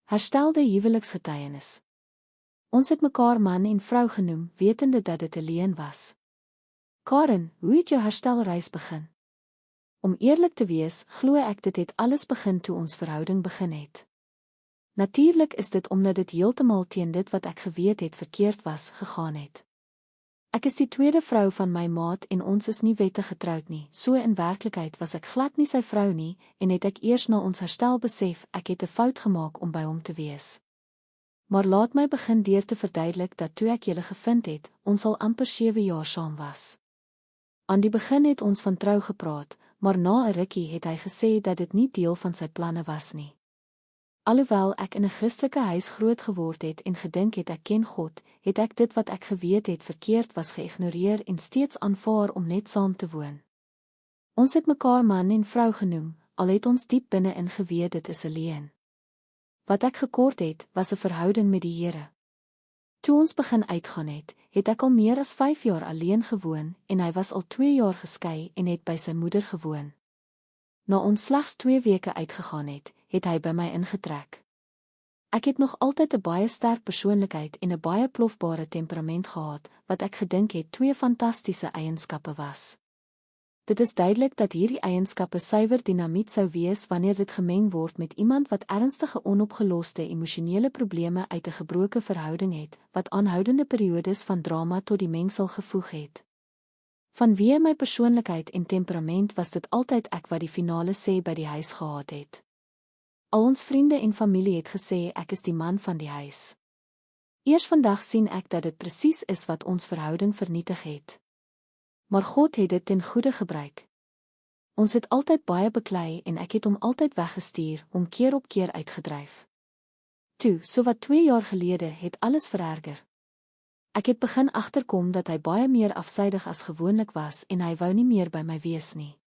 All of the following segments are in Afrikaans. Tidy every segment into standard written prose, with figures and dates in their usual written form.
Herstelde huweliksgetuienis. Ons het mekaar man en vrou genoem, wetende dat dit 'n leuen was. Karen, hoe het jou herstelreis begin? Om eerlik te wees, glo ek dit het alles begin toe ons verhouding begin het. Natuurlik is dit omdat dit heeltemal teen dit wat ek geweet het verkeerd was, gegaan het. Ek is die tweede vrou van my maat en ons is nie wettig getroud nie, so in werklikheid was ek glad nie sy vrou nie, en het ek eers na ons herstel besef, ek het 'n fout gemaak om by hom te wees. Maar laat my begin deur te verduidelik dat toe ek julle gevind het, ons al amper 7 jaar saam was. Aan die begin het ons van trou gepraat, maar na 'n rukkie het hy gesê dat dit nie deel van sy planne was nie. Alhoewel ek in 'n Christelike huis groot geword het en gedink het ek ken God, het ek dit wat ek geweet het verkeerd was geïgnoreer en steeds aanvaar om net saam te woon. Ons het mekaar man en vrou genoem, al het ons diep binne-in geweet dit is 'n leuen. Wat ek gekort het, was 'n verhouding met die Here. Toe ons begin uitgaan het ek al meer as 5 jaar alleen gewoon en hy was al 2 jaar geskei en het by sy moeder gewoon. Na ons slegs 2 weke uitgegaan het hy by my ingetrek. Ek het nog altyd 'n baie sterk persoonlikheid en 'n baie plofbare temperament gehad, wat ek gedink het 2 fantastiese eienskappe was. Dit is duidelik dat hierdie eienskappe suiwer dinamiet sou wees wanneer dit gemeng word met iemand wat ernstige onopgeloste emosionele probleme uit 'n gebroke verhouding het, wat aanhoudende periodes van drama tot die mengsel gevoeg het. Vanweë my persoonlikheid en temperament was dit altyd ek wat die finale sê by die huis gehad het. Al ons vriende en familie het gesê ek is die man van die huis. Eers vandag sien ek dat dit presies is wat ons verhouding vernietig het. Maar God het dit ten goeie gebruik. Ons het altyd baie beklei en ek het hom altyd weggestuur, hom keer op keer uitgedryf. Toe, sowat 2 jaar gelede, het alles vererger. Ek het begin agterkom dat hy baie meer afsydig as gewoonlik was en hy wou nie meer by my wees nie.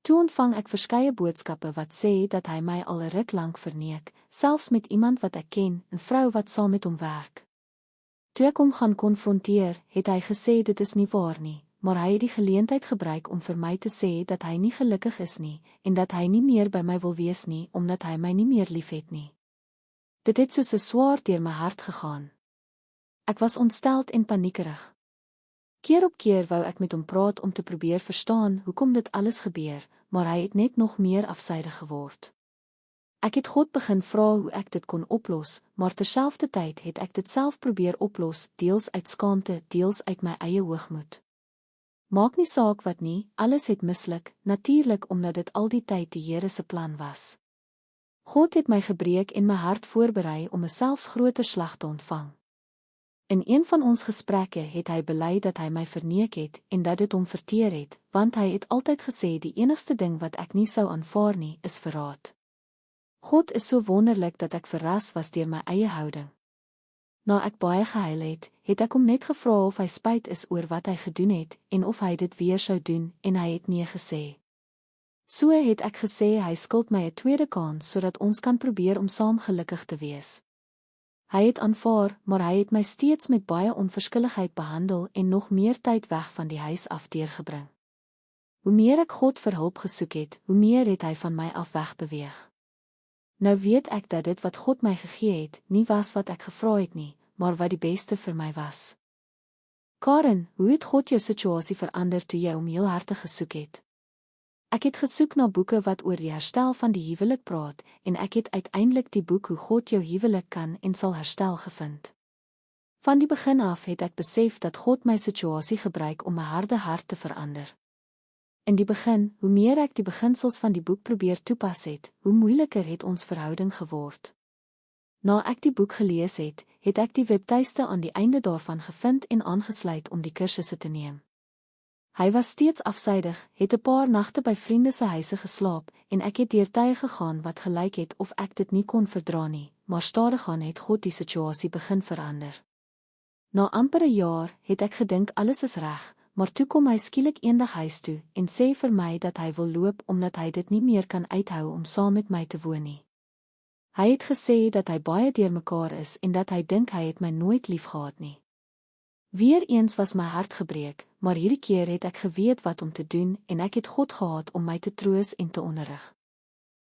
Toe ontvang ek verskeie boodskappe wat sê dat hy my al 'n ruk lank verneek, selfs met iemand wat ek ken, 'n vrou wat saam met hom werk. Toe ek hom gaan konfronteer, het hy gesê dit is nie waar nie, maar hy het die geleentheid gebruik om vir my te sê dat hy nie gelukkig is nie, en dat hy nie meer by my wil wees nie, omdat hy my nie meer liefhet nie. Dit het soos 'n swaard deur my hart gegaan. Ek was ontsteld en paniekerig. Keer op keer wou ek met hom praat om te probeer verstaan hoekom dit alles gebeur, maar hy het net nog meer afsydig geword. Ek het God begin vra hoe ek dit kon oplos, maar terselfdertyd het ek dit self probeer oplos, deels uit skaamte, deels uit my eie hoogmoed. Maak nie saak wat nie, alles het misluk, natuurlik omdat dit al die tyd die Here se plan was. God het my gebreek en my hart voorberei om 'n selfs groter slag te ontvang. In een van ons gesprekke het hy bely dat hy my verneek het en dat dit hom verteer het, want hy het altyd gesê die enigste ding wat ek nie sou aanvaar nie, is verraad. God is so wonderlik dat ek verras was deur my eie houding. Na ek baie gehuil het ek hom net gevra of hy spyt is oor wat hy gedoen het en of hy dit weer sou doen en hy het nee gesê. So het ek gesê hy skuld my 'n tweede kans sodat ons kan probeer om saam gelukkig te wees. Hy het aanvaar, maar hy het my steeds met baie onverskilligheid behandel en nog meer tyd weg van die huis af deurgebring. Hoe meer ek God vir hulp gesoek het, hoe meer het hy van my af wegbeweeg. Nou weet ek dat dit wat God my gegee het, nie was wat ek gevra het nie, maar wat die beste vir my was. Karen, hoe het God jou situasie verander toe jy hom heel hartig gesoek het? Ek het gesoek na boeke wat oor die herstel van die huwelik praat, en ek het uiteindelik die boek Hoe God jou huwelik kan en sal herstel gevind. Van die begin af het ek besef dat God my situasie gebruik om my harde hart te verander. In die begin, hoe meer ek die beginsels van die boek probeer toepas het, hoe moeiliker het ons verhouding geword. Na ek die boek gelees het ek die webtuiste aan die einde daarvan gevind en aangesluit om die kursusse te neem. Hy was steeds afsydig, het 'n paar nagte by vriende se huise geslaap, en ek het deur tye gegaan wat gelyk het of ek dit nie kon verdra nie, maar stadig aan het God die situasie begin verander. Na amper 'n jaar het ek gedink alles is reg, maar toe kom hy skielik eendag huis toe en sê vir my dat hy wil loop omdat hy dit nie meer kan uithou om saam met my te woon nie. Hy het gesê dat hy baie deurmekaar is en dat hy dink hy het my nooit liefgehad nie. Weereens was my hart gebreek, maar hierdie keer het ek geweet wat om te doen en ek het God gehad om my te troos en te onderrig.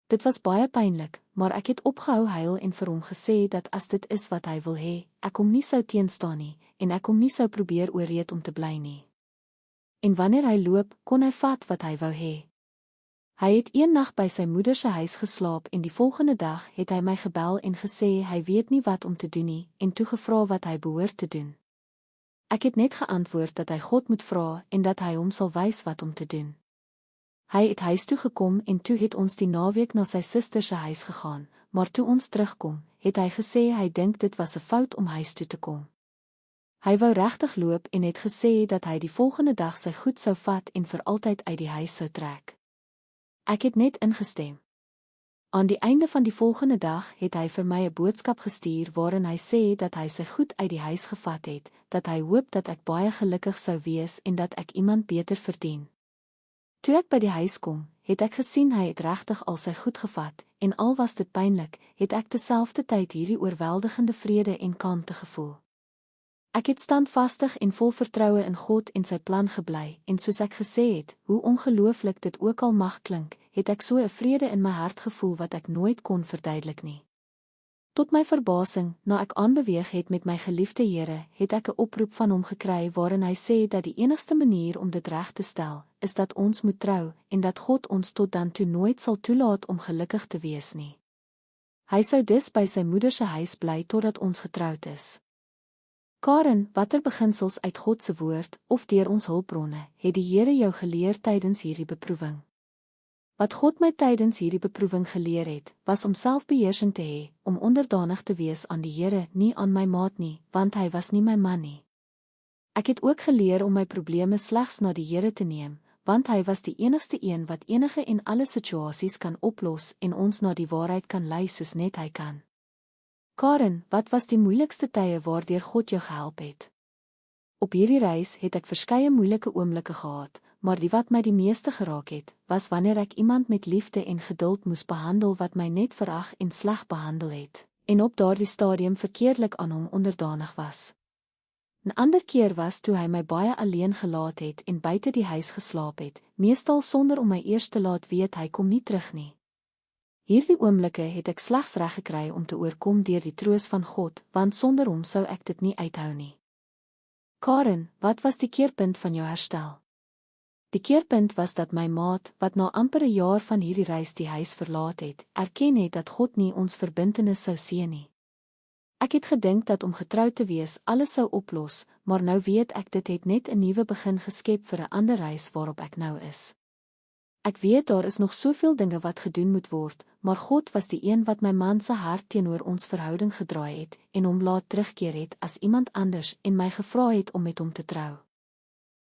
Dit was baie pynlik, maar ek het opgehou huil en vir hom gesê dat as dit is wat hy wil hê, ek hom nie sou teenstaan nie, en ek hom nie sou probeer oorreed om te bly nie. En wanneer hy loop, kon hy vat wat hy wou hê. Hy het een nag by sy moeder se huis geslaap en die volgende dag het hy my gebel en gesê hy weet nie wat om te doen nie, en toe gevra wat hy behoort te doen. Ek het net geantwoord dat hy God moet vra en dat hy hom sal wys wat om te doen. Hy het huis toe gekom en toe het ons die naweek na sy suster se huis gegaan, maar toe ons terugkom, het hy gesê hy dink dit was 'n fout om huis toe te kom. Hy wou regtig loop en het gesê dat hy die volgende dag sy goed sou vat en vir altyd uit die huis sou trek. Ek het net ingestem. Aan die einde van die volgende dag het hy vir my 'n boodskap gestuur waarin hy sê dat hy sy goed uit die huis gevat het, dat hy hoop dat ek baie gelukkig sou wees en dat ek iemand beter verdien. Toe ek by die huis kom, het ek gesien hy het regtig al sy goed gevat, en al was dit pynlik, het ek terselfdertyd hierdie oorweldigende vrede en kalmte gevoel. Ek het standvastig en vol vertroue in God en sy plan gebly, en soos ek gesê het, hoe ongelooflik dit ook al mag klink, het ek so 'n vrede in my hart gevoel wat ek nooit kon verduidelik nie. Tot my verbasing, na ek aanbeweeg het met my geliefde Here, het ek 'n oproep van hom gekry waarin hy sê dat die enigste manier om dit reg te stel, is dat ons moet trou, en dat God ons tot dan toe nooit sal toelaat om gelukkig te wees nie. Hy sou dus by sy moeder se huis bly totdat ons getroud is. Karen, watter beginsels uit God se woord, of deur ons hulpbronne, het die Here jou geleer tydens hierdie beproewing? Wat God my tydens hierdie beproewing geleer het, was om selfbeheersing te hê, om onderdanig te wees aan die Here, nie aan my maat nie, want hy was nie my man nie. Ek het ook geleer om my probleme slegs na die Here te neem, want hy was die enigste een wat enige en alle situasies kan oplos en ons na die waarheid kan lei soos net hy kan. Karen, wat was die moeilikste tye waardeur God jou gehelp het? Op hierdie reis het ek verskeie moeilike oomblikke gehad, maar die wat my die meeste geraak het, was wanneer ek iemand met liefde en geduld moes behandel wat my net verag en sleg behandel het, en op daardie stadium verkeerdelik aan hom onderdanig was. 'n ander keer was toe hy my baie alleen gelaat het en buite die huis geslaap het, meestal sonder om my eers te laat weet hy kom nie terug nie. Hierdie oomblikke het ek slegs reg gekry om te oorkom deur die troos van God, want sonder hom sou ek dit nie uithou nie. Karen, wat was die keerpunt van jou herstel? Die keerpunt was dat my maat, wat na amper 'n jaar van hierdie reis die huis verlaat het, erken het dat God nie ons verbintenis sou seën nie. Ek het gedink dat om getroud te wees alles sou oplos, maar nou weet ek dit het net 'n nuwe begin geskep vir 'n ander reis waarop ek nou is. Ek weet daar is nog soveel dinge wat gedoen moet word, maar God was die een wat my man se hart teenoor ons verhouding gedraai het en hom laat terugkeer het as iemand anders en my gevra het om met hom te trou.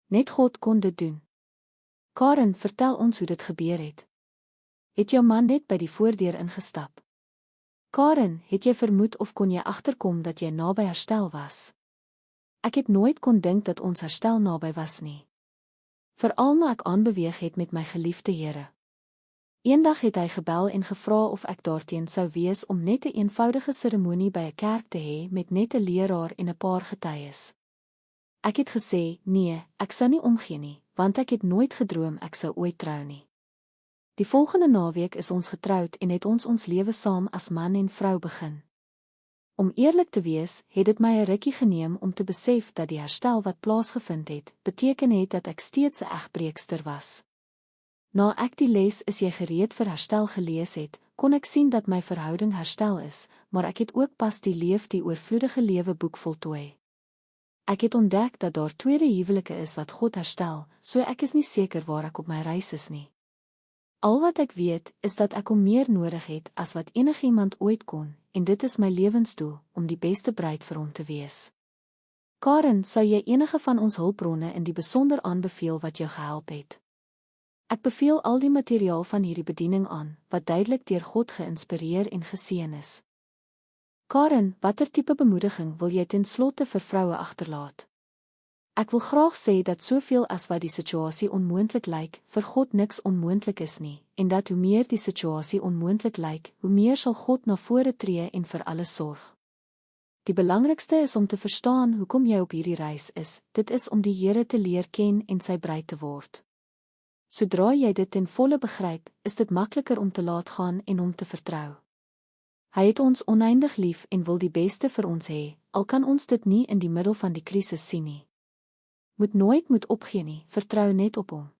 Net God kon dit doen. Karen, vertel ons hoe dit gebeur het. Het jou man net by die voordeur ingestap? Karen, het jy vermoed of kon jy agterkom dat jy naby herstel was? Ek het nooit kon dink dat ons herstel naby was nie. Veral na ek aanbeweeg het met my geliefde Here. Eendag het hy gebel en gevra of ek daarteen sou wees om net 'n eenvoudige seremonie by 'n kerk te hê met net 'n leraar en 'n paar getuies. Ek het gesê, nee, ek sou nie omgee nie, want ek het nooit gedroom ek sou ooit trou nie. Die volgende naweek is ons getroud en het ons lewe saam as man en vrou begin. Om eerlik te wees, het dit my 'n rukkie geneem om te besef dat die herstel wat plaasgevind het, beteken het dat ek steeds 'n egbreekster was. Na ek die les is jy gereed vir herstel gelees het, kon ek sien dat my verhouding herstel is, maar ek het ook pas die Leef die oorvloedige lewe boek voltooi. Ek het ontdek dat daar tweede huwelike is wat God herstel, so ek is nie seker waar ek op my reis is nie. Al wat ek weet, is dat ek hom meer nodig het as wat enigiemand ooit kon, en dit is my lewensdoel, om die beste bruid vir hom te wees. Karen, sou jy enige van ons hulpbronne in die besonder aanbeveel wat jou gehelp het? Ek beveel al die materiaal van hierdie bediening aan, wat duidelik deur God geïnspireer en geseën is. Karen, watter tipe bemoediging wil jy ten slotte vir vroue agterlaat? Ek wil graag sê dat soveel as wat die situasie onmoontlik lyk, vir God niks onmoontlik is nie, en dat hoe meer die situasie onmoontlik lyk, hoe meer sal God na vore tree en vir alles sorg. Die belangrikste is om te verstaan hoekom jy op hierdie reis is, dit is om die Here te leer ken en sy bruid te word. Sodra jy dit ten volle begryp, is dit makliker om te laat gaan en hom te vertrou. Hy het ons oneindig lief en wil die beste vir ons hê, al kan ons dit nie in die middel van die krisis sien nie. Moet nooit opgee nie, vertrou net op hom.